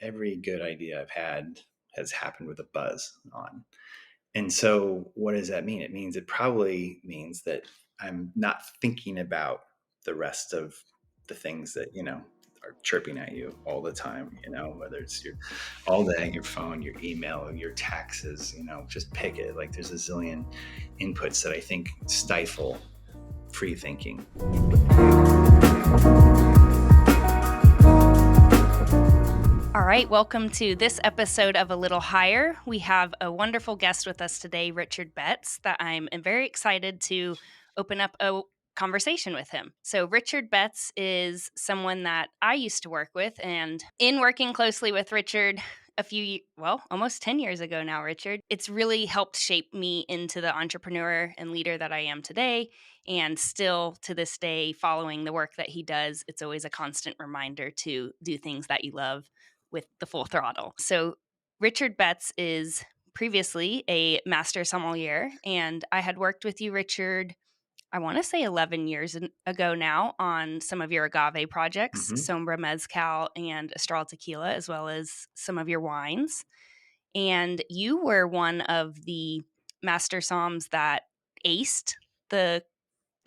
every good idea I've had has happened with a buzz on. And so what does that mean? It probably means that I'm not thinking about the rest of the things that, are chirping at you all the time, whether it's your all day, your phone, your email, your taxes, just pick it. Like there's a zillion inputs that I think stifle free thinking. All right, welcome to this episode of A Little Higher. We have a wonderful guest with us today, Richard Betts, that I'm very excited to open up a conversation with him. So Richard Betts is someone that I used to work with, and in working closely with Richard almost 10 years ago now, Richard, it's really helped shape me into the entrepreneur and leader that I am today. And still to this day, following the work that he does, it's always a constant reminder to do things that you love with the full throttle. So Richard Betts is previously a Master Sommelier, and I had worked with you, Richard, I want to say 11 years ago now on some of your agave projects, Sombra, Mezcal, and Astral Tequila, as well as some of your wines. And you were one of the Master Somms that aced the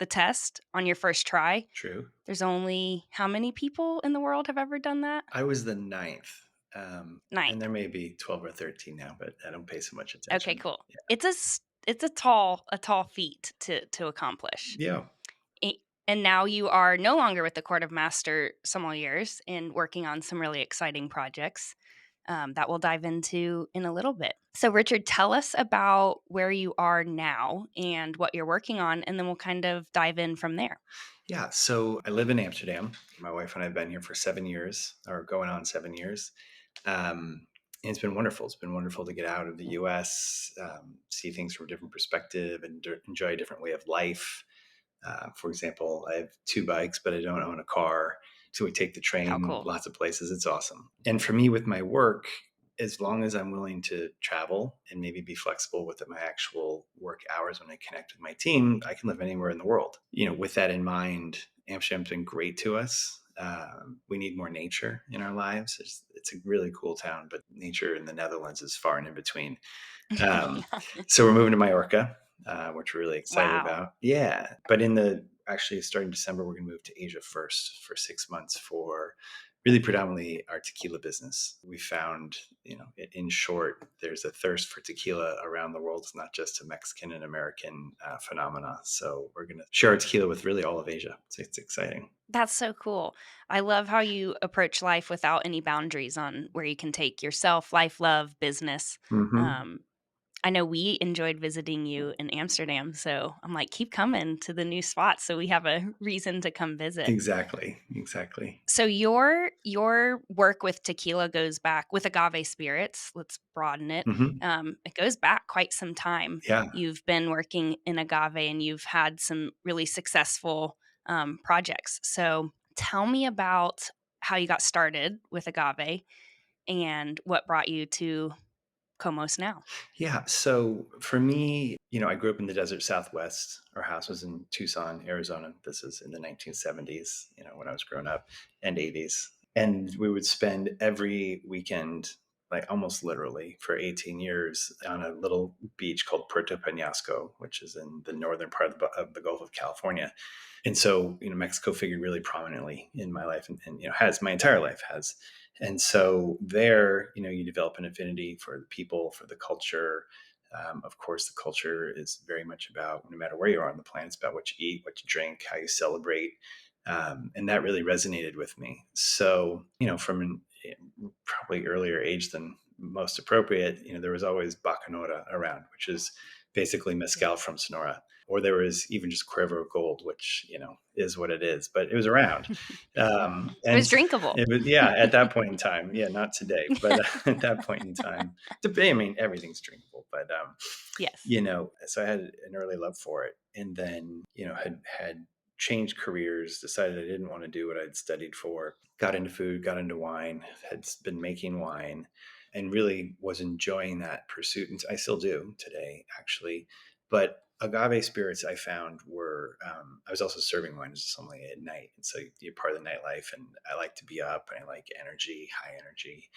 test on your first try. True. There's only how many people in the world have ever done that? I was the ninth. Ninth. And there may be 12 or 13 now, but I don't pay so much attention. Okay, cool. Yeah. It's a tall feat to accomplish. Yeah. And now you are no longer with the Court of Master Sommeliers and working on some really exciting projects that we'll dive into in a little bit. So, Richard, tell us about where you are now and what you're working on, and then we'll kind of dive in from there. Yeah. So I live in Amsterdam. My wife and I have been here for 7 years, or going on 7 years. And it's been wonderful. It's been wonderful to get out of the US, see things from a different perspective, and enjoy a different way of life. For example, I have 2 bikes, but I don't own a car. So we take the train cool. Lots of places. It's awesome. And for me, with my work, as long as I'm willing to travel and maybe be flexible with my actual work hours when I connect with my team, I can live anywhere in the world. With that in mind, Amsterdam's been great to us. We need more nature in our lives. It's a really cool town, but nature in the Netherlands is far and in between. So we're moving to Mallorca, which we're really excited about. Yeah. But actually starting December, we're going to move to Asia first for 6 months for really predominantly our tequila business. We found, in short, there's a thirst for tequila around the world. It's not just a Mexican and American phenomena. So we're going to share our tequila with really all of Asia. So it's exciting. That's so cool. I love how you approach life without any boundaries on where you can take yourself, life, love, business. Mm-hmm. I know we enjoyed visiting you in Amsterdam, so I'm like, keep coming to the new spots so we have a reason to come visit. Exactly. So your work with tequila goes back with agave spirits. Let's broaden it. Mm-hmm. It goes back quite some time. Yeah. You've been working in agave and you've had some really successful projects. So tell me about how you got started with agave and what brought you to Komos now. Yeah. So for me, I grew up in the desert Southwest. Our house was in Tucson, Arizona. This is in the 1970s, when I was growing up, and 80s. And we would spend every weekend, like almost literally for 18 years, on a little beach called Puerto Penasco, which is in the northern part of the Gulf of California. And so, Mexico figured really prominently in my life and has my entire life has. And so there, you develop an affinity for the people, for the culture. Of course, the culture is very much about, no matter where you are on the planet, it's about what you eat, what you drink, how you celebrate. And that really resonated with me. So, from probably earlier age than most appropriate, there was always Bacanora around, which is basically mezcal from Sonora. Or there was even just Cuervo Gold, which, is what it is, but it was around. And it was drinkable. At that point in time. Yeah, not today, but at that point in time. I mean, everything's drinkable, but, yes. So I had an early love for it. And then, had changed careers, decided I didn't want to do what I'd studied for, got into food, got into wine, had been making wine, and really was enjoying that pursuit. And I still do today, actually. But agave spirits I found were, I was also serving wine as a sommelier at night. And so you're part of the nightlife, and I like to be up and I like energy, high energy.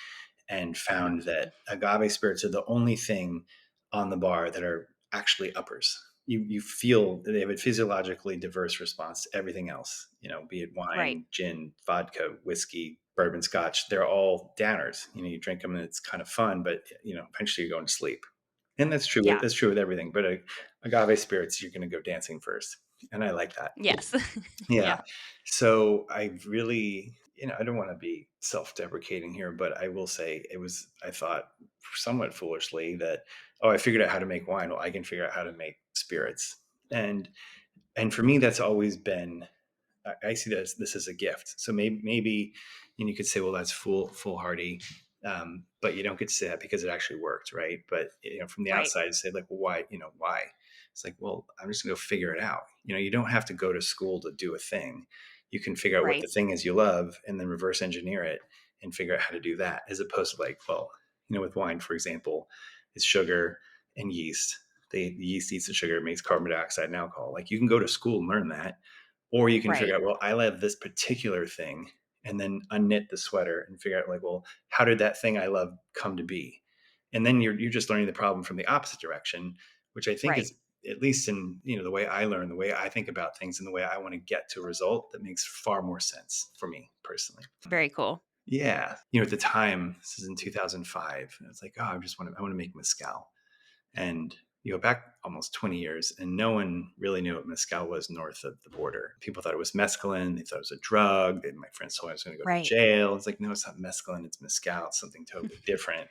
and found that agave spirits are the only thing on the bar that are actually uppers. You feel that they have a physiologically diverse response to everything else, be it Right. wine, gin, vodka, whiskey, bourbon, scotch. They're all downers. You drink them and it's kind of fun, but eventually you're going to sleep. And that's true. Yeah. That's true with everything. But agave spirits, you're going to go dancing first, and I like that. Yes. Yeah. Yeah. So I really, I don't want to be self-deprecating here, but I will say I thought somewhat foolishly that, oh, I figured out how to make wine. Well, I can figure out how to make spirits. And and for me, that's always been, I see this as a gift. So maybe, you could say, well, that's foolhardy, but you don't get to say that because it actually worked, right? But from the Right. outside, say like, well, why? Why? It's like, well, I'm just gonna go figure it out. You don't have to go to school to do a thing. You can figure out what the Right. thing is you love, and then reverse engineer it and figure out how to do that, as opposed to like, well, with wine, for example, it's sugar and yeast. The yeast eats the sugar, makes carbon dioxide and alcohol. Like, you can go to school and learn that, or you can figure Right. out, well, I love this particular thing, and then unknit the sweater and figure out, like, well, how did that thing I love come to be? And then you're just learning the problem from the opposite direction, which I think Right. is, at least in the way I learn, the way I think about things, and the way I want to get to a result, that makes far more sense for me personally. Very cool. Yeah, at the time, this is in 2005, and it's like, oh, I want to make mezcal. And you go back almost 20 years, and no one really knew what mezcal was north of the border. People thought it was mescaline. They thought it was a drug. My friends told me I was going to go to Right. jail. It's like, no, it's not mescaline. It's mezcal. It's something totally different.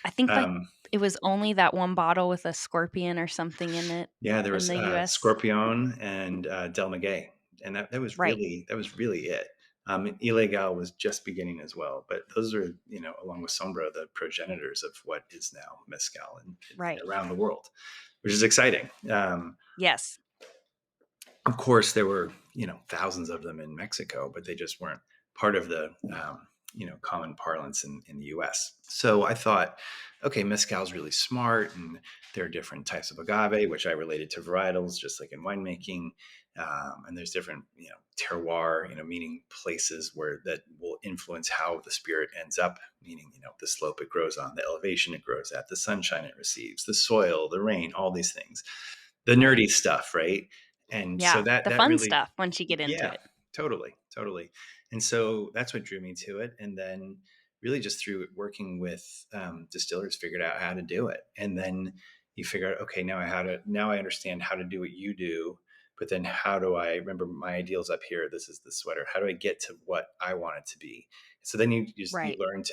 I think like Um, it was only that one bottle with a scorpion or something in it yeah, there in was the US. Scorpion and Del Maguey, and that was Right. really it. Ilegal was just beginning as well, but those are, along with Sombra, the progenitors of what is now mezcal and Right. around the world, which is exciting. Yes. Of course, there were, thousands of them in Mexico, but they just weren't part of the, common parlance in the US. So I thought, okay, mezcal is really smart, and there are different types of agave, which I related to varietals, just like in winemaking. And there's different, terroir, meaning places where that will influence how the spirit ends up, meaning, the slope it grows on, the elevation it grows at, the sunshine it receives, the soil, the rain, all these things, the Right. nerdy stuff, right? And so Yeah. that The that fun really, stuff once you get into yeah, it. totally. And so that's what drew me to it. And then really just through working with distillers, figured out how to do it. And then you figure out, okay, now I understand how to do what you do. But then how do I remember my ideals up here? This is the sweater. How do I get to what I want it to be? So then you Right. learn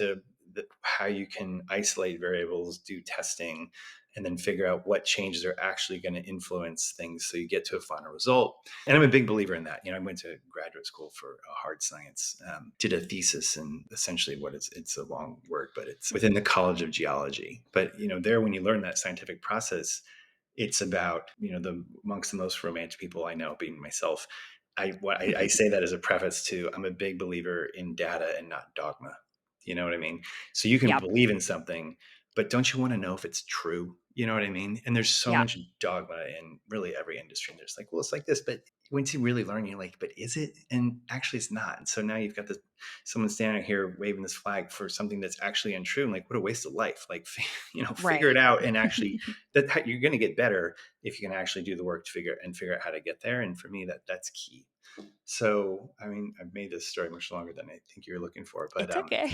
how you can isolate variables, do testing, and then figure out what changes are actually going to influence things, so you get to a final result. And I'm a big believer in that. I went to graduate school for hard science, did a thesis, and essentially it's a long word, but it's within the College of Geology. But there, when you learn that scientific process, it's about, the amongst the most romantic people I know, being myself. I say that as a preface to, I'm a big believer in data and not dogma. You know what I mean? So you can Yeah. believe in something, but don't you want to know if it's true? You know what I mean? And there's so Yeah. much dogma in really every industry. And there's like, well, it's like this, but once you really learn, you're like, but is it? And actually, it's not. And so now you've got someone standing here waving this flag for something that's actually untrue. And like, what a waste of life. Like, figure it Right. out, and actually, that you're going to get better if you can actually do the work to figure out how to get there. And for me, that's key. So, I mean, I've made this story much longer than I think you were looking for, but It's okay.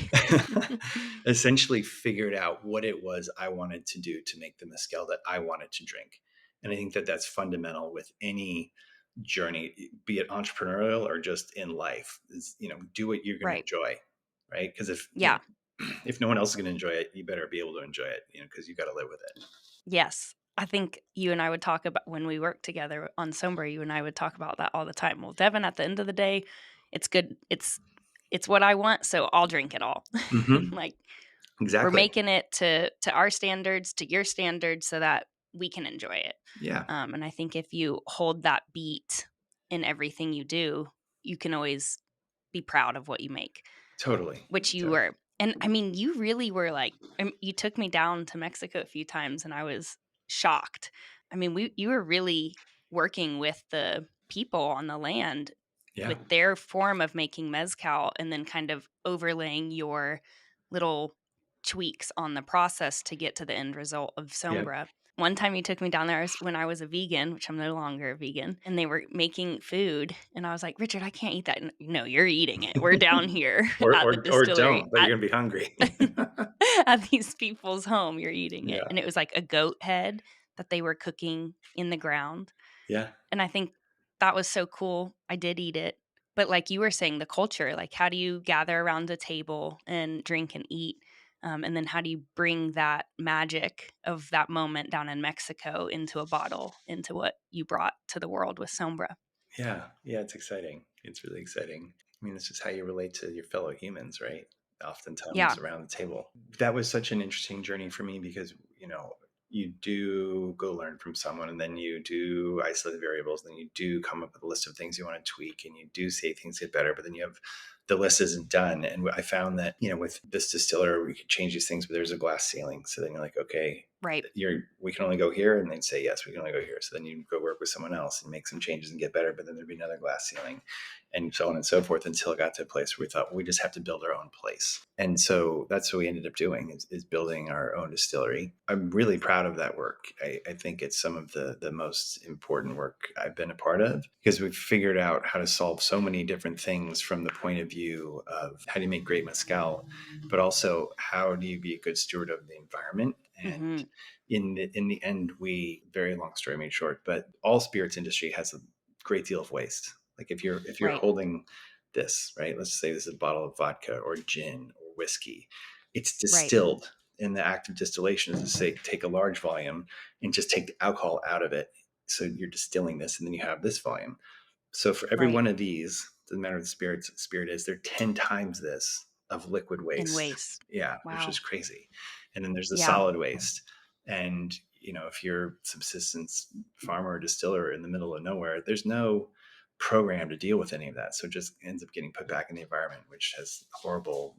essentially figured out what it was I wanted to do to make the mezcal that I wanted to drink. And I think that that's fundamental with any journey, be it entrepreneurial or just in life, is, do what you're going to Right. enjoy, right? Because Yeah. if no one else is going to enjoy it, you better be able to enjoy it, because you got to live with it. Yes. I think you and I would talk about when we worked together on Sombra, you and I would talk about that all the time. Well, Devin, at the end of the day, it's good. It's what I want, so I'll drink it all. Hmm. Like we're Exactly. making it to our standards, to your standards, so that we can enjoy it. Yeah, And I think if you hold that beat in everything you do, you can always be proud of what you make, totally. which you were. And I mean, you really were like, you took me down to Mexico a few times and I was shocked. I mean, you were really working with the people on the land Yeah. with their form of making mezcal and then kind of overlaying your little tweaks on the process to get to the end result of Yeah. Sombra. One time you took me down there when I was a vegan, which I'm no longer a vegan, and they were making food. And I was like, Richard, I can't eat that. No, you're eating it. We're down here or at the or distillery don't, but you're gonna be hungry. at these people's home. You're eating it. Yeah. And it was like a goat head that they were cooking in the ground. Yeah. And I think that was so cool. I did eat it. But like you were saying, the culture, like how do you gather around a table and drink and eat? And then how do you bring that magic of that moment down in Mexico into a bottle, into what you brought to the world with Sombra? Yeah. Yeah. It's exciting. It's really exciting. I mean, it's just how you relate to your fellow humans, right? Yeah, Oftentimes around the table. That was such an interesting journey for me because, you do go learn from someone, and then you do isolate the variables, then you do come up with a list of things you want to tweak, and you do say things get better, but then you have the list isn't done. And I found that, with this distiller, we could change these things, but there's a glass ceiling. So then you're like, okay, right. we can only go here, and they'd say yes, we can only go here. So then you go work with someone else and make some changes and get better, but then there'd be another glass ceiling, and so on and so forth, until it got to a place where we thought, well, we just have to build our own place. And so that's what we ended up doing, is building our own distillery. I'm really proud of that work. I think it's some of the most important work I've been a part of, because we've figured out how to solve so many different things from the point of view of how do you make great mezcal, but also how do you be a good steward of the environment. Hmm. And in the end, very long story made short, but all spirits industry has a great deal of waste. Like if you're Right, holding this, right, let's say this is a bottle of vodka or gin or whiskey, it's right, distilled. In the act of distillation is to say, take a large volume and just take the alcohol out of it. So you're distilling this, and then you have this volume. So for every right. one of these, doesn't matter what the spirit is, they're 10 times this of liquid In waste. waste. Yeah, which is Wow. crazy. And then there's the Yeah, solid waste. And, if you're subsistence farmer or distiller in the middle of nowhere, there's no program to deal with any of that. So it just ends up getting put back in the environment, which has horrible,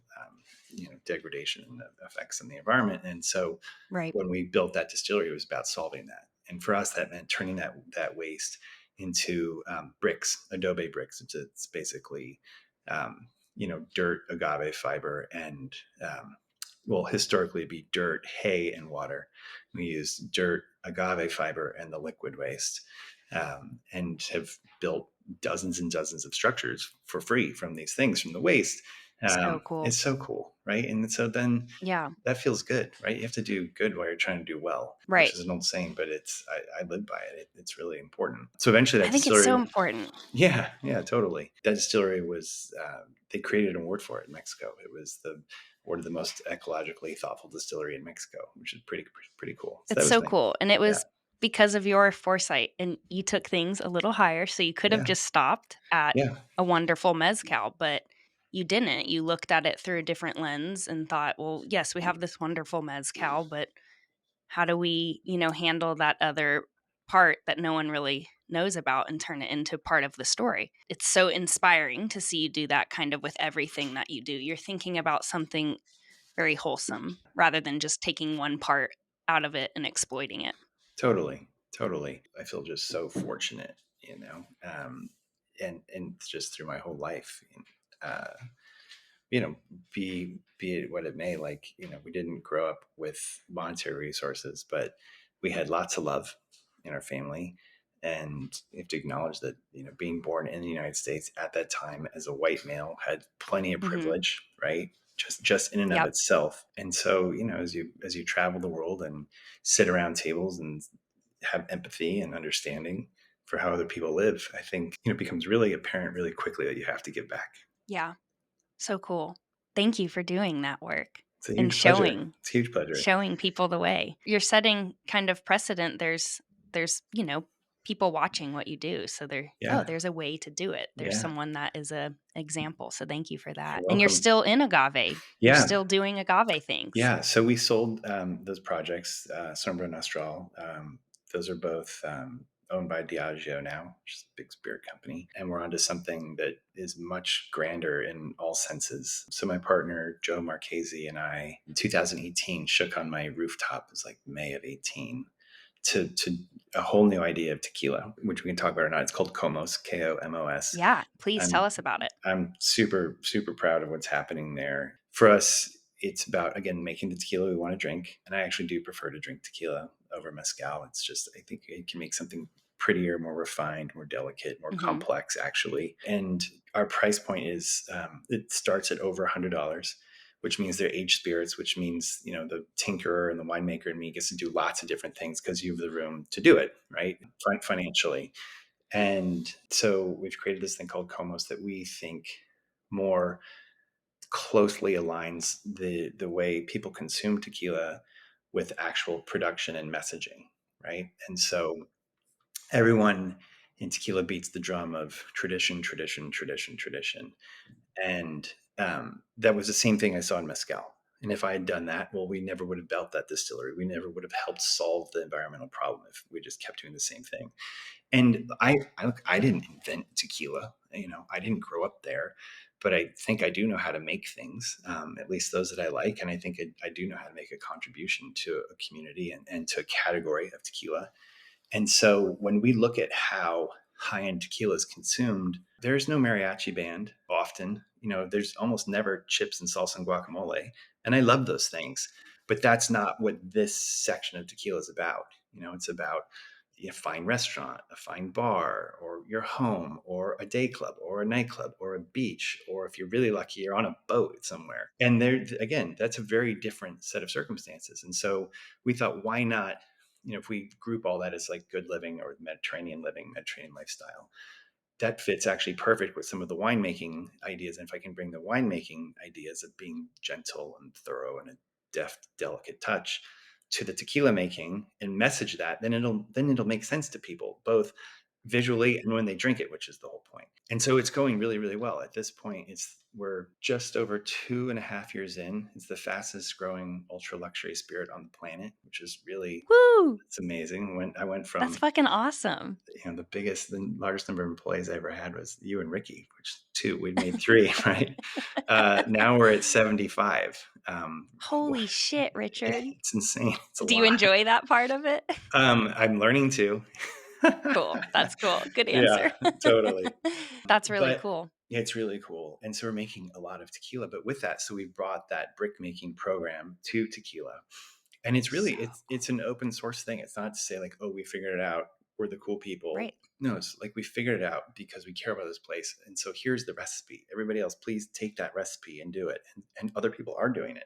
degradation and effects in the environment. And so right. when we built that distillery, it was about solving that. And for us, that meant turning that waste into bricks, adobe bricks. It's basically, dirt, agave fiber, and historically it'd be dirt, hay, and water. We use dirt, agave fiber, and the liquid waste, and have built dozens and dozens of structures for free from these things, from the waste. So cool. It's so cool, right? And so then Yeah, that feels good, right? You have to do good while you're trying to do well, which right. is an old saying, but I live by it. It's really important. So eventually, I that think it's so distillery, important. yeah, yeah, totally. That distillery was they created an award for it in Mexico. It was the award of the most ecologically thoughtful distillery in Mexico, which is pretty cool. So that It's was so nice. cool, and it Yeah, was because of your foresight, and you took things a little higher, so you could have yeah, just stopped at yeah, a wonderful mezcal, but you didn't. You looked at it through a different lens and thought, "Well, yes, we have this wonderful mezcal, but how do we, handle that other part that no one really knows about and turn it into part of the story?" It's so inspiring to see you do that kind of with everything that you do. You're thinking about something very wholesome rather than just taking one part out of it and exploiting it. totally, totally. I feel just so fortunate, and just through my whole life. Uh, you know, be it what it may, like, we didn't grow up with monetary resources, but we had lots of love in our family. And you have to acknowledge that, being born in the United States at that time as a white male had plenty of Mhm. privilege, right? Just in and of Yep. itself. And so, as you travel the world and sit around tables and have empathy and understanding for how other people live, I think, it becomes really apparent really quickly that you have to give back. Yeah. So cool. Thank you for doing that work It's a and huge pleasure. showing It's a huge pleasure. showing people the way. You're setting kind of precedent. There's people watching what you do. So Yeah. there's a way to do it. There's Yeah. someone that is a example. So thank you for that. You're And you're welcome. still in agave. You're Yeah. still doing agave things. Yeah. So we sold those projects, Sombra and Astral. Those are both owned by Diageo now, which is a big spirit company. And we're onto something that is much grander in all senses. So my partner, Joe Marchese, and I, in 2018, shook on my rooftop. It was like May of 18. To a whole new idea of tequila, which we can talk about or not. It's called Komos, Komos. Yeah. Please tell I'm us about it. I'm super, super proud of what's happening there. For us, it's about, again, making the tequila we want to drink. And I actually do prefer to drink tequila over mezcal. It's just, I think it can make something prettier, more refined, more delicate, more Mm-hmm. complex, actually. And our price point is, it starts at over $100, which means they're aged spirits, which means, the tinkerer and the winemaker and me gets to do lots of different things because you have the room to do it, right? Financially. And so we've created this thing called Komos that we think more closely aligns the way people consume tequila with actual production and messaging, right? And so everyone in tequila beats the drum of tradition, tradition, tradition, tradition. And that was the same thing I saw in mezcal. And if I had done that, well, we never would have built that distillery. We never would have helped solve the environmental problem if we just kept doing the same thing. And I didn't invent tequila. I didn't grow up there, but I think I do know how to make things, at least those that I like. And I think I do know how to make a contribution to a community and to a category of tequila. And so when we look at how high-end tequila is consumed, there's no mariachi band often. There's almost never chips and salsa and guacamole. And I love those things. But that's not what this section of tequila is about. It's about a fine restaurant, a fine bar, or your home, or a day club, or a nightclub, or a beach, or if you're really lucky, you're on a boat somewhere. And there, again, that's a very different set of circumstances. And so we thought, why not, if we group all that as like good living or Mediterranean living, Mediterranean lifestyle, that fits actually perfect with some of the winemaking ideas. And if I can bring the winemaking ideas of being gentle and thorough and a deft, delicate touch to the tequila making and message that, then it'll make sense to people, both visually and when they drink it, which is the whole point. And so it's going really, really well. At this point, we're just over 2.5 years in. It's the fastest growing ultra luxury spirit on the planet, which is really, Woo! it's amazing. I went That's from, fucking awesome. the largest number of employees I ever had was you and Ricky, which two, we'd made three, right? Now we're at 75. Holy shit, Richard. It's insane. It's a Do you lot. enjoy that part of it? I'm learning to. Cool. That's cool. Good Yeah, answer. totally. That's really But cool. it's really cool. And so we're making a lot of tequila. But with that, so we brought that brick making program to tequila. And it's really, So it's an open source thing. It's not to say like, oh, we figured it out. We're the cool people. right. No, it's like we figured it out because we care about this place. And so here's the recipe. Everybody else, please take that recipe and do it. And other people are doing it,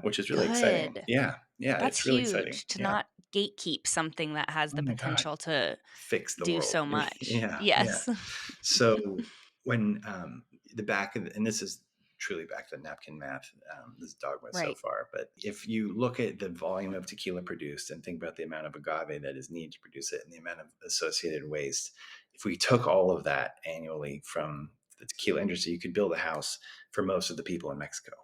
which is really exciting. Good. Yeah. Yeah. That's It's really exciting. huge to Yeah. not gatekeep something that has Oh the my God. potential to Fix the do world. so much. Yeah. Yeah. Yes. So when and this is truly back to the napkin math, this dogma so Right. far, but if you look at the volume of tequila produced and think about the amount of agave that is needed to produce it and the amount of associated waste, if we took all of that annually from the tequila industry, you could build a house for most of the people in Mexico,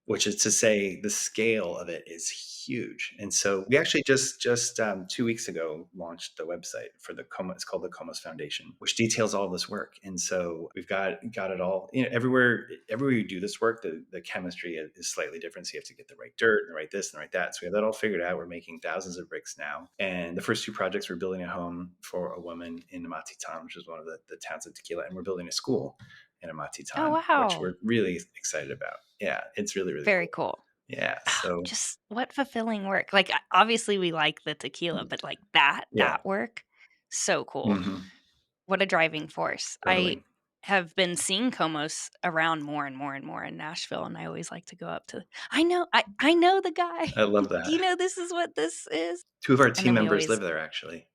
which is to say the scale of it is huge. And so we actually just 2 weeks ago launched the website for it's called the Komos Foundation, which details all this work. And so we've got it all, everywhere you do this work, the chemistry is slightly different. So you have to get the right dirt and the right this and the right that. So we have that all figured out. We're making thousands of bricks now. And the first two projects, we're building a home for a woman in Amatitan, which is one of the towns of tequila. And we're building a school in Oh, Amatitan, which wow. we're really excited about. Yeah, it's really, really Very cool. cool. Yeah. Oh, So just what fulfilling work. Like, obviously, we like the tequila, but like yeah. that work, so cool. Hmm. What a driving force. I Totally. have been seeing Komos around more and more and more in Nashville, and I always like to go up to, I know the guy. I love Do you that. know this is what this is? Two of our And team then we members always, live there, actually.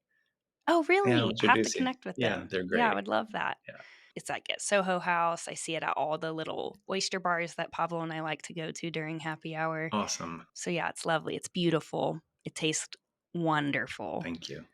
oh, Yeah, I'll really? I have to introduce you. connect with Yeah, them. they're Yeah, I great. would love that. Yeah. It's like at Soho House. I see it at all the little oyster bars that Pablo and I like to go to during happy hour. Awesome. So yeah, it's lovely. It's beautiful. It tastes wonderful. Thank you.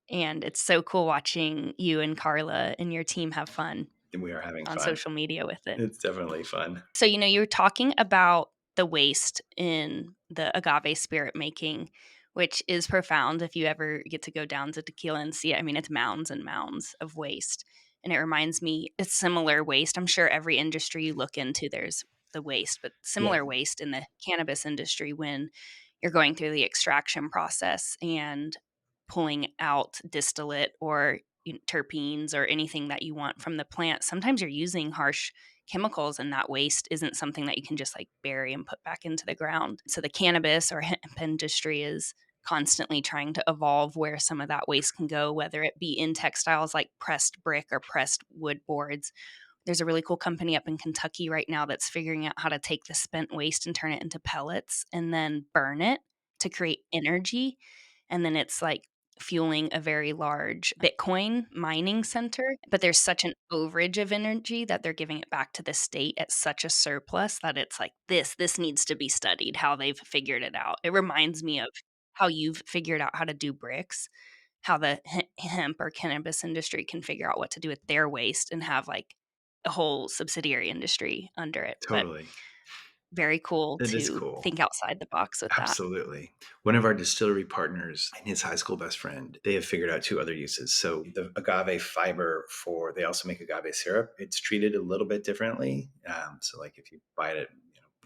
And it's so cool watching you and Carla and your team have fun We are having on fun. social media with it. It's definitely fun. So, you were talking about the waste in the agave spirit making, which is profound if you ever get to go down to tequila and see it. I mean, it's mounds and mounds of waste. And it reminds me, it's similar waste. I'm sure every industry you look into, there's the waste, but Yeah. similar waste in the cannabis industry when you're going through the extraction process and pulling out distillate or terpenes or anything that you want from the plant. Sometimes you're using harsh chemicals, and that waste isn't something that you can just like bury and put back into the ground. So the cannabis or hemp industry is constantly trying to evolve where some of that waste can go, whether it be in textiles like pressed brick or pressed wood boards. There's a really cool company up in Kentucky right now that's figuring out how to take the spent waste and turn it into pellets and then burn it to create energy. And then it's like fueling a very large Bitcoin mining center. But there's such an overage of energy that they're giving it back to the state at such a surplus that it's like, this needs to be studied, how they've figured it out. It reminds me of how you've figured out how to do bricks, how the hemp or cannabis industry can figure out what to do with their waste and have like a whole subsidiary industry under it. But Totally. very cool It is to cool. think outside the box with that. Absolutely. One of our distillery partners and his high school best friend, they have figured out two other uses. So the agave fiber they also make agave syrup. It's treated a little bit differently. So like if you buy it at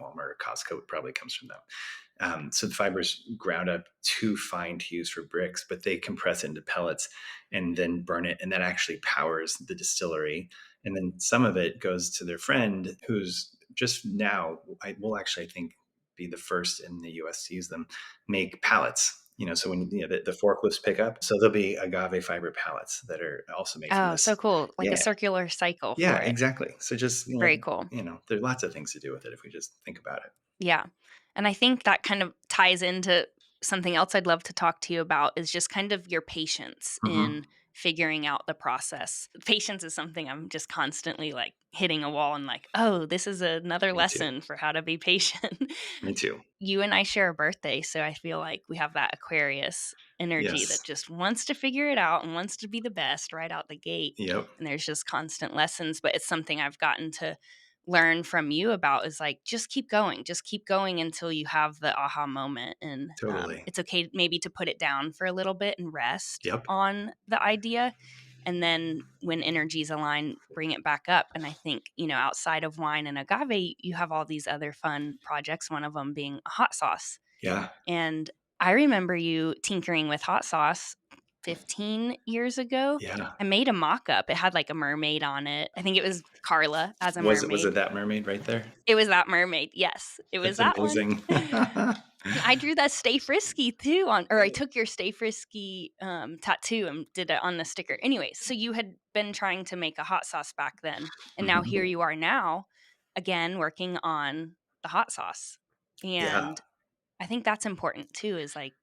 Walmart or Costco, it probably comes from them. So the fiber's ground up too fine to use for bricks, but they compress it into pellets and then burn it. And that actually powers the distillery. And then some of it goes to their friend who's just now, I will actually, I think, be the first in the US to use them, make pallets. So when the forklifts pick up, so there'll be agave fiber pallets that are also made from Oh, so this. cool. Like a Yeah, circular cycle yeah, for it. exactly. So just Very cool. there's lots of things to do with it if we just think about it. Yeah. And I think that kind of ties into something else I'd love to talk to you about is just kind of your patience Hmm. in figuring out the process. Patience is something I'm just constantly like hitting a wall and like, oh, this is another Me too. lesson for how to be patient. Me too. You and I share a birthday, so I feel like we have that Aquarius energy Yes. that just wants to figure it out and wants to be the best right out the gate. Yep. And there's just constant lessons, but it's something I've gotten to learn from you about is like just keep going until you have the aha moment. And Totally. it's okay maybe to put it down for a little bit and rest Yep. on the idea, and then when energies align, bring it back up. And I think, outside of wine and agave, you have all these other fun projects, one of them being a hot sauce. Yeah. And I remember you tinkering with hot sauce 15 years ago. Yeah. I made a mock up. It had like a mermaid on it. I think it was Carla as a Was it mermaid. that mermaid right there? It was that mermaid. Yes, it was That's that one. amazing. And I drew that Stay Frisky too or I took your Stay Frisky tattoo and did it on the sticker. Anyways, so you had been trying to make a hot sauce back then. And now here Mhm. you are now, again, working on the hot sauce. Yeah. And I think that's important too, is like,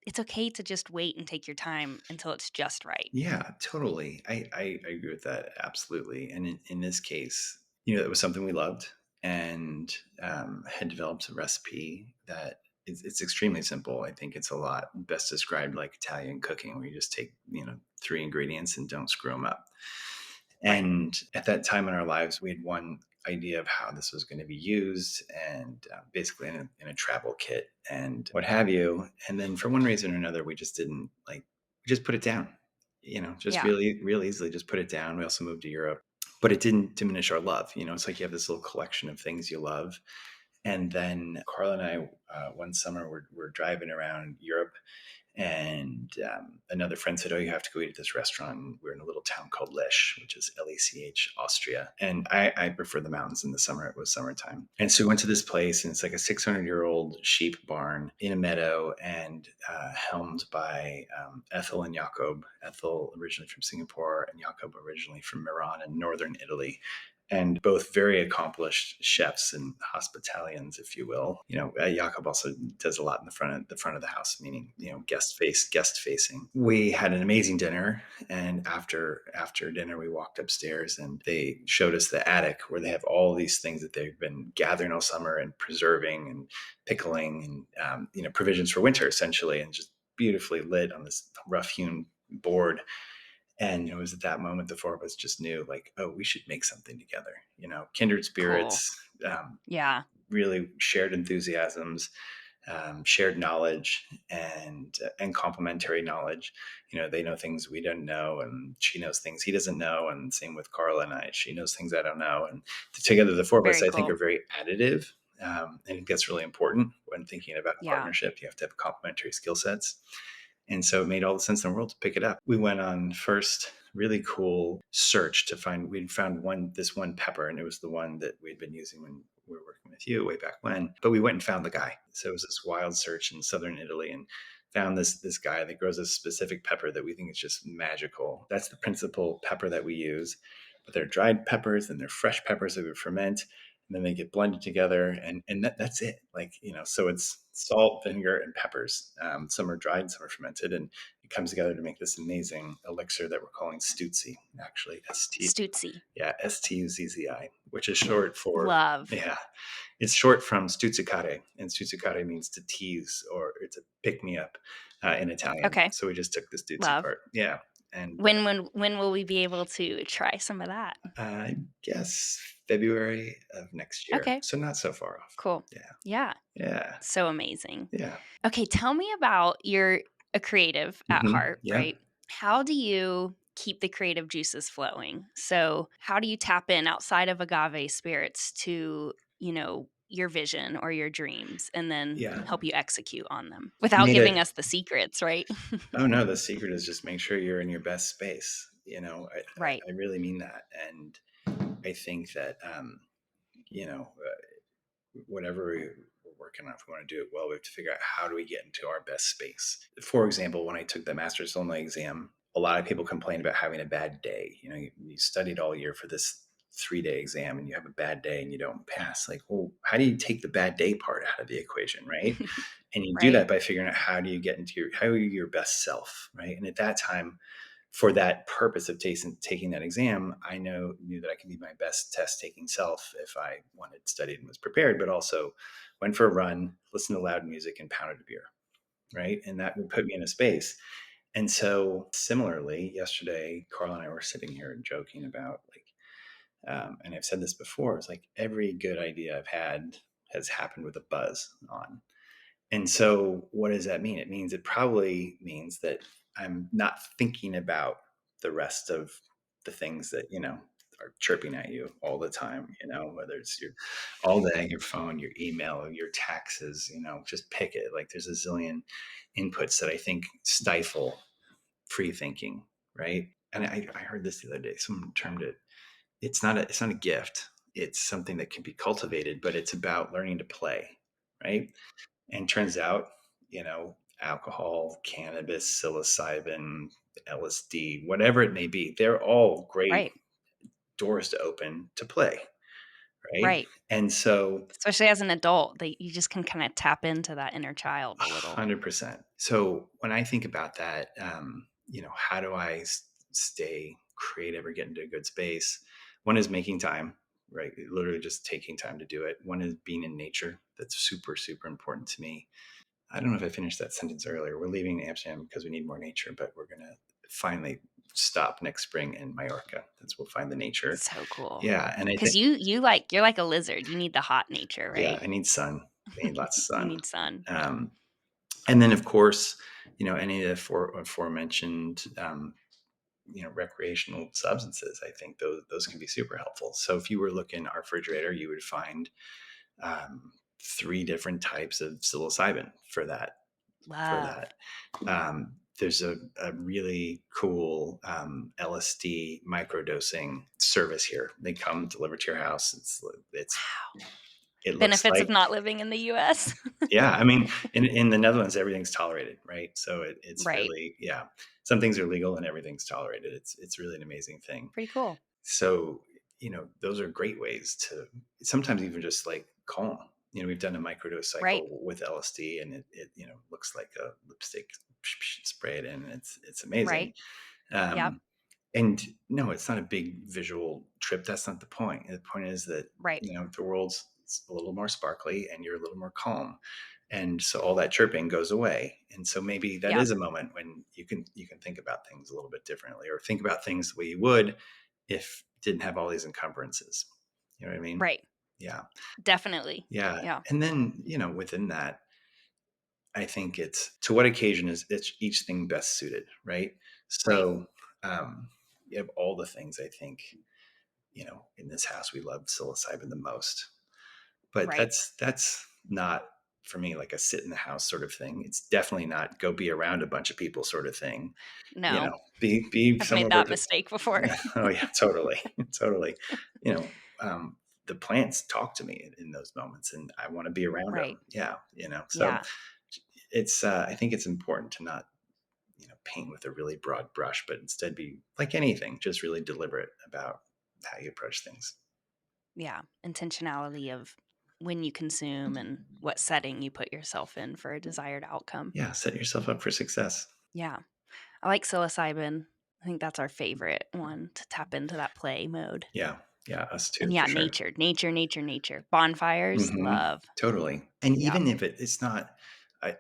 it's okay to just wait and take your time until it's just right. Yeah, totally. I agree with that. Absolutely. And in this case, it was something we loved and had developed a recipe that it's extremely simple. I think it's a lot best described like Italian cooking, where you just take, three ingredients and don't screw them up. Right. And at that time in our lives, we had one idea of how this was going to be used and basically in a travel kit and what have you. And then for one reason or another, we just didn't we just put it down, just Yeah. really, real easily just put it down. We also moved to Europe, but it didn't diminish our love. It's like you have this little collection of things you love. And then Carla and I, one summer, we're driving around Europe, and another friend said, "Oh, you have to go eat at this restaurant." And we're in a little town called Lech, which is Lech, Austria. And I prefer the mountains in the summer. It was summertime. And so we went to this place, and it's like a 600-year-old sheep barn in a meadow and helmed by Ethel and Jacob. Ethel originally from Singapore and Jacob originally from Milan in northern Italy, and both very accomplished chefs and hospitalians, if you will. Jakob also does a lot in the front of the house, meaning guest facing. We had an amazing dinner, and after dinner, we walked upstairs, and they showed us the attic where they have all these things that they've been gathering all summer and preserving and pickling and provisions for winter, essentially, and just beautifully lit on this rough hewn board. And it was at that moment the four of us just knew, like, oh, we should make something together. Kindred Cool. spirits, Yeah. really shared enthusiasms, shared knowledge, and complementary knowledge. They know things we don't know, and she knows things he doesn't know, and same with Carla and I. She knows things I don't know, and together the four of us, Very I think, are cool. very additive. I think that's really important when thinking about a Yeah. partnership. You have to have complementary skill sets. And so it made all the sense in the world to pick it up. We went on first really cool search to find. We'd found this one pepper, and it was the one that we'd been using when we were working with you way back when. But we went and found the guy. So it was this wild search in southern Italy, and found this guy that grows a specific pepper that we think is just magical. That's the principal pepper that we use. But they're dried peppers and they're fresh peppers that we ferment, and then they get blended together, and that's it. Like, so it's salt, vinegar, and peppers. Some are dried, some are fermented, and it comes together to make this amazing elixir that we're calling Stuzzi. Actually, Stutzi. yeah, Stuzzi, which is short for, Love. yeah, it's short from stuzzicare, and stuzzicare means to tease, or it's a pick me up in Italian. Okay. So we just took the Stuzzi Love. part, yeah. And When will we be able to try some of that? I guess February of next year. Okay. So not so far off. Cool. Yeah. Yeah. Yeah. So amazing. Yeah. Okay, tell me about you're a creative at heart, Yeah. right? How do you keep the creative juices flowing? So, how do you tap in outside of agave spirits to, your vision or your dreams and then Yeah. help you execute on them I without made giving it. us the secrets, right? Oh no, the secret is just make sure you're in your best space. Right. I really mean that. And I think that, whatever we're working on, if we want to do it well, we have to figure out how do we get into our best space. For example, when I took the Master Sommelier exam, a lot of people complain about having a bad day. You studied all year for this 3-day exam and you have a bad day and you don't pass. Like, well, how do you take the bad day part out of the equation, right? And you do Right. that by figuring out how do you get into how are you your best self, right? And at that time, for that purpose of taking that exam, I knew that I could be my best test taking self if I wanted, studied, and was prepared, but also went for a run, listened to loud music, and pounded a beer, right? And that would put me in a space. And so, similarly, yesterday, Carl and I were sitting here and joking about, like, and I've said this before, it's like every good idea I've had has happened with a buzz on. And so what does that mean? It probably means that I'm not thinking about the rest of the things that, are chirping at you all the time, whether it's your all day, your phone, your email, your taxes, just pick it. Like there's a zillion inputs that I think stifle free thinking, right? And I heard this the other day. Someone termed it, it's not a gift. It's something that can be cultivated, but it's about learning to play, right? And turns out, alcohol, cannabis, psilocybin, LSD, whatever it may be, they're all great Right. doors to open to play, right? Right. And so, Especially as an adult, that you just can kind of tap into that inner child a little. 100%. So when I think about that, how do I stay creative or get into a good space? One is making time, right? Literally just taking time to do it. One is being in nature. That's super, super important to me. I don't know if I finished that sentence earlier. We're leaving Amsterdam because we need more nature, but we're going to finally stop next spring in Mallorca. We'll find the nature. So cool. Yeah. And I Because think, you're like a lizard. You need the hot nature, yeah, right? I need sun. I need lots of You sun. need sun. And then, of course, any of the aforementioned, recreational substances, I think those can be super helpful. So if you were looking in our refrigerator, you would find 3 different types of psilocybin for that. Love. There's a really cool LSD microdosing service here. They come delivered to your house. Wow. It looks Benefits of like, not living in the US. yeah. I mean, in the Netherlands, everything's tolerated, right? So it's Right. really, yeah. Some things are legal and everything's tolerated. It's really an amazing thing. Pretty cool. So, those are great ways to sometimes even just like calm. We've done a microdose Right. cycle with LSD, and it looks like a lipstick, spray it in. It's amazing. Right. Yep. Um, and no, it's not a big visual trip. That's not the point. The point is that, Right. the world's a little more sparkly and you're a little more calm. And so all that chirping goes away. And so maybe that Yep. is a moment when you can think about things a little bit differently, or think about things the way you would if didn't have all these encumbrances. You know what I mean? Right. Yeah. Definitely. Yeah. Yeah. And then, within that, I think it's to what occasion is each thing best suited, right? Right. So you have all the things. I think, in this house we love psilocybin the most, but Right. that's not for me like a sit in the house sort of thing. It's definitely not go be around a bunch of people sort of thing. No, Be I've somewhere made where that mistake before. oh yeah, totally, totally. You know, the plants talk to me in those moments, and I want to be around Right. them. Yeah, so Yeah. it's I think it's important to not paint with a really broad brush, but instead be like anything, just really deliberate about how you approach things. Yeah. Intentionality of when you consume and what setting you put yourself in for a desired outcome. Yeah, set yourself up for success. Yeah. I like psilocybin. I think that's our favorite one to tap into that play mode. Yeah, yeah, us And too yeah, for sure. nature. Bonfires, love. Totally. And Yeah, even if it's not, I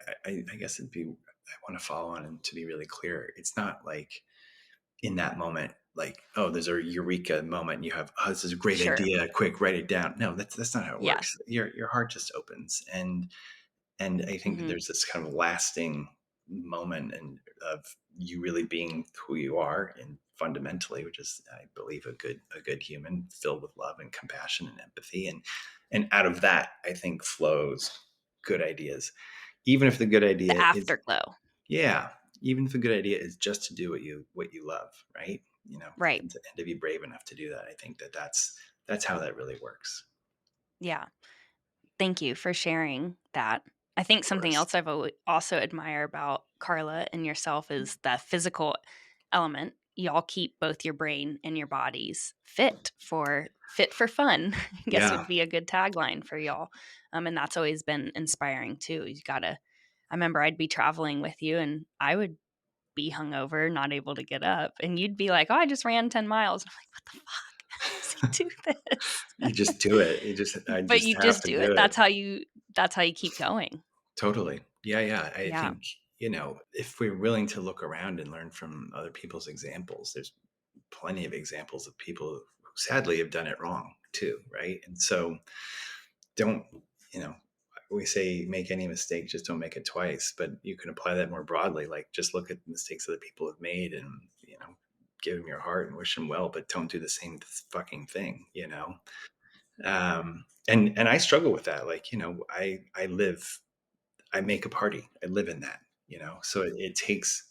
guess it'd be, I want to follow on and to be really clear, it's not like in that moment, like, oh, there's a eureka moment. And you have, oh, this is a great sure. idea. Quick, write it down. No, that's not how it works. Yes. Your heart just opens, and I think Mhm. there's this kind of lasting moment and of you really being who you are and fundamentally, which is I believe a good human filled with love and compassion and empathy, and out of that I think flows good ideas, even if the good The idea is afterglow. yeah, even if a good idea is just to do what you love, right? Right. And to be brave enough to do that. I think that's how that really works. Yeah. Thank you for sharing that. I think Of something course. else I've also admire about Carla and yourself is the physical element. Y'all keep both your brain and your bodies fit for fun. I guess Yeah. would be a good tagline for y'all. And that's always been inspiring too. You gotta. I remember I'd be traveling with you, and I would be hungover, not able to get up, and you'd be like, "Oh, I just ran 10 miles." And I'm like, "What the fuck? How does he do this?" You just do it. I But just you have just to do do it. it. That's how you keep going. Totally. Yeah, yeah. I Yeah. think, if we're willing to look around and learn from other people's examples, there's plenty of examples of people who sadly have done it wrong too, right? And so don't, you know, we say make any mistake, just don't make it twice, but you can apply that more broadly. Like just look at the mistakes other people have made and, give them your heart and wish them well, but don't do the same fucking thing. And I struggle with that. Like, I make a party. I live in that, so it takes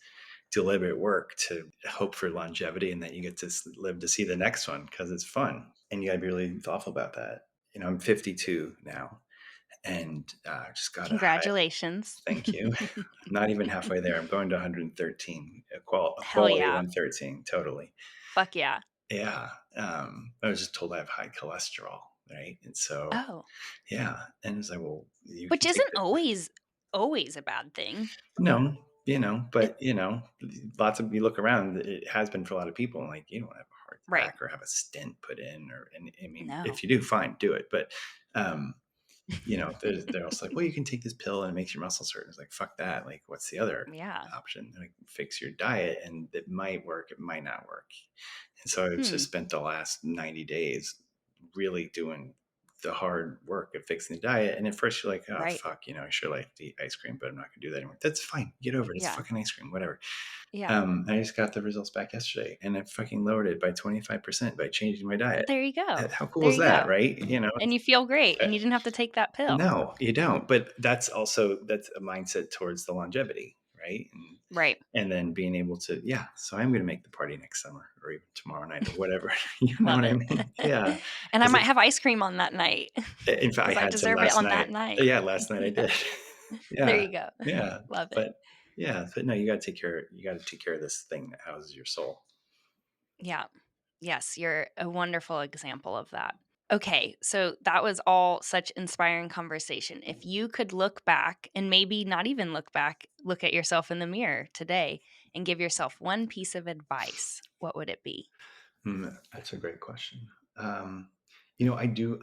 deliberate work to hope for longevity and that you get to live to see the next one because it's fun. And you got to be really thoughtful about that. I'm 52 now and just got a high. Congratulations. Thank you. I'm not even halfway there. I'm going to 113, a Hell quality yeah. 113, totally. Fuck yeah. Yeah. I was just told I have high cholesterol, right? And so, Oh, yeah. And it's like, well, you which can take isn't always a bad thing. No, It but lots of you look around, it has been for a lot of people, and like you don't have a heart right. attack or have a stent put in, or and I mean, No. if you do, fine, do it. But um, they're also like, well, you can take this pill and it makes your muscles hurt. It's like, fuck that. Like, what's the other Yeah. option? Like, fix your diet, and it might work, it might not work. And so I've Hmm. just spent the last 90 days really doing the hard work of fixing the diet. And at first you're like, oh Right. fuck, I sure like to eat ice cream, but I'm not gonna do that anymore. That's fine. Get over it. It's Yeah. fucking ice cream, whatever. Yeah. I just got the results back yesterday and I fucking lowered it by 25% by changing my diet. There you go. How cool There is you that, go. right? And you feel great Uh, and you didn't have to take that pill. no, you don't. But that's a mindset towards the longevity, right? Right. And then being able to, yeah, so I'm going to make the party next summer or even tomorrow night or whatever. You know Love what I it. mean? Yeah. And I Because might have ice cream on that night in fact, I because I had some deserve it last on that night. night. Yeah, last night I did. There Yeah, you go. yeah. Love it. But yeah, but no, you got to take care of this thing that houses your soul. Yeah. Yes, you're a wonderful example of that. Okay, so that was all such inspiring conversation. If you could look back and maybe not even look back, look at yourself in the mirror today and give yourself one piece of advice, what would it be? That's a great question. Um, I do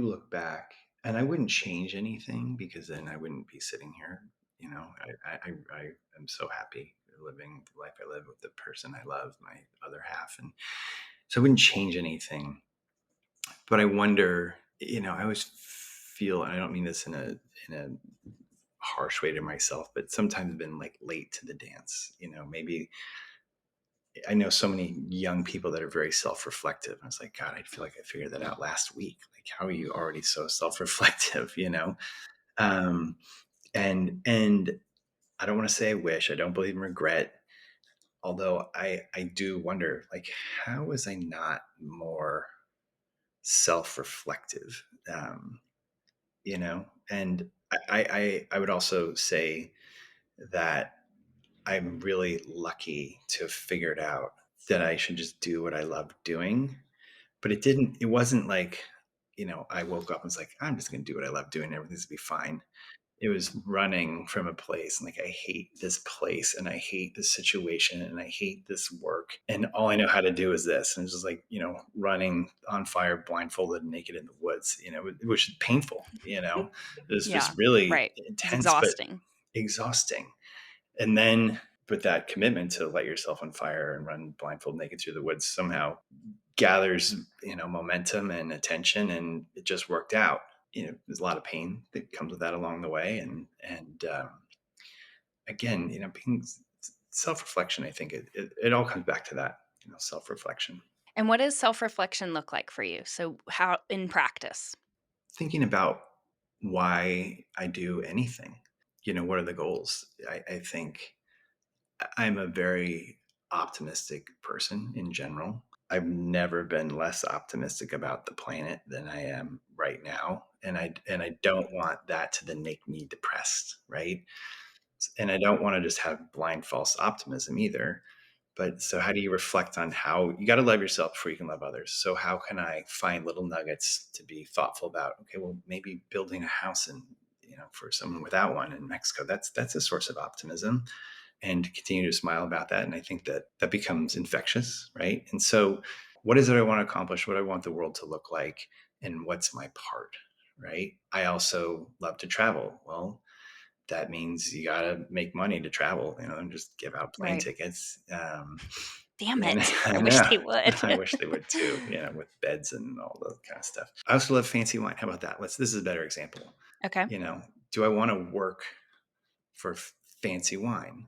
look back, and I wouldn't change anything because then I wouldn't be sitting here. I am so happy living the life I live with the person I love, my other half, and so I wouldn't change anything. But I wonder, I always feel, and I don't mean this in a harsh way to myself, but sometimes been like late to the dance. Maybe I know so many young people that are very self-reflective. I was like, God, I feel like I figured that out last week. Like, how are you already so self-reflective? Um, and I don't want to say I wish. I don't believe in regret. Although I do wonder, like, how was I not more self-reflective? You know, and I would also say that I'm really lucky to have figured out that I should just do what I love doing. But it wasn't like, I woke up and was like, I'm just going to do what I love doing. Everything's going to be fine. It was running from a place and like, I hate this place and I hate this situation and I hate this work. And all I know how to do is this. And it's just like, running on fire, blindfolded, naked in the woods, which is painful, it was Yeah, just really right. It's intense, but exhausting. exhausting. And then with that commitment to light yourself on fire and run blindfold naked through the woods somehow gathers, momentum and attention, and it just worked out. There's a lot of pain that comes with that along the way. And again, being self-reflection, I think it all comes back to that, self-reflection. And what does self-reflection look like for you? So how in practice? Thinking about why I do anything, what are the goals? I think I'm a very optimistic person in general. I've never been less optimistic about the planet than I am right now. And I don't want that to then make me depressed, right? And I don't want to just have blind false optimism either. But so how do you reflect on how you got to love yourself before you can love others? So how can I find little nuggets to be thoughtful about? Okay, well, maybe building a house for someone without one in Mexico, that's a source of optimism, and continue to smile about that. And I think that becomes infectious, right? And so what is it I want to accomplish? What do I want the world to look like? And what's my part, right? I also love to travel. Well, that means you got to make money to travel, and just give out plane Right. tickets. Damn And it. I I wish know, they would. I wish they would too, with beds and all that kind of stuff. I also love fancy wine. How about that? This is a better example. Okay. Do I want to work for fancy wine?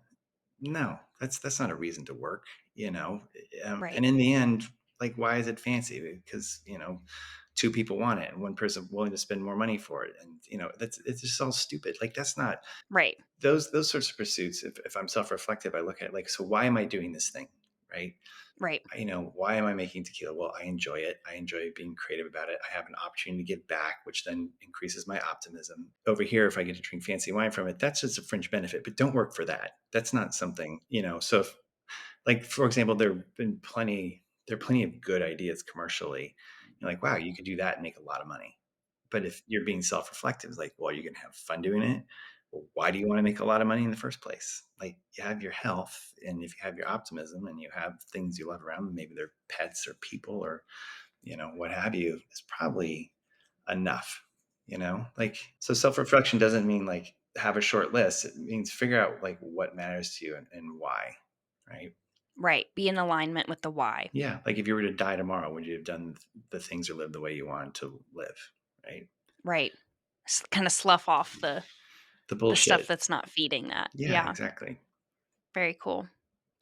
No, that's not a reason to work, Right. and in the end, like, why is it fancy? Because, two people want it and one person willing to spend more money for it. And, it's just all stupid. Like, that's not Right. those sorts of pursuits. If I'm self-reflective, I look at, like, so why am I doing this thing? Right. Right. Why am I making tequila? Well, I enjoy it. I enjoy being creative about it. I have an opportunity to give back, which then increases my optimism. Over here, if I get to drink fancy wine from it, that's just a fringe benefit, but don't work for that. That's not something, so if, like, for example, there are plenty of good ideas commercially. You're like, wow, you could do that and make a lot of money. But if you're being self-reflective, it's like, well, you're going to have fun doing it. Well, why do you want to make a lot of money in the first place? Like, you have your health, and if you have your optimism and you have things you love around, maybe they're pets or people or, what have you, is probably enough, like, so self-reflection doesn't mean like have a short list. It means figure out like what matters to you and why, right? Right. Be in alignment with the why. Yeah. Like, if you were to die tomorrow, would you have done the things or lived the way you wanted to live? Right. Right. Kind of slough off The the stuff bullshit. that's not feeding that. Yeah, Yeah. exactly. Very cool.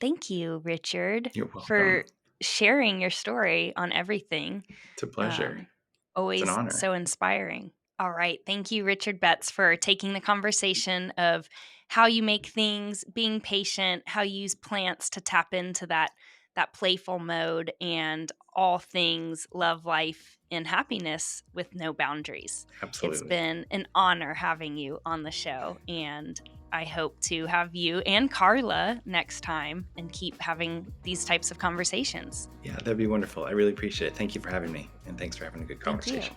Thank you, Richard, You're for welcome. sharing your story on everything. It's a pleasure. Um, It's an always honor. so inspiring. All right. Thank you, Richard Betts, for taking the conversation of how you make things, being patient, how you use plants to tap into that playful mode, and all things love, life, and happiness with no boundaries. It's Absolutely. been an honor having you on the show, and I hope to have you and Carla next time and keep having these types of conversations. Yeah, that'd be wonderful. I really appreciate it. Thank you for having me. And thanks for having a good Thank you. conversation.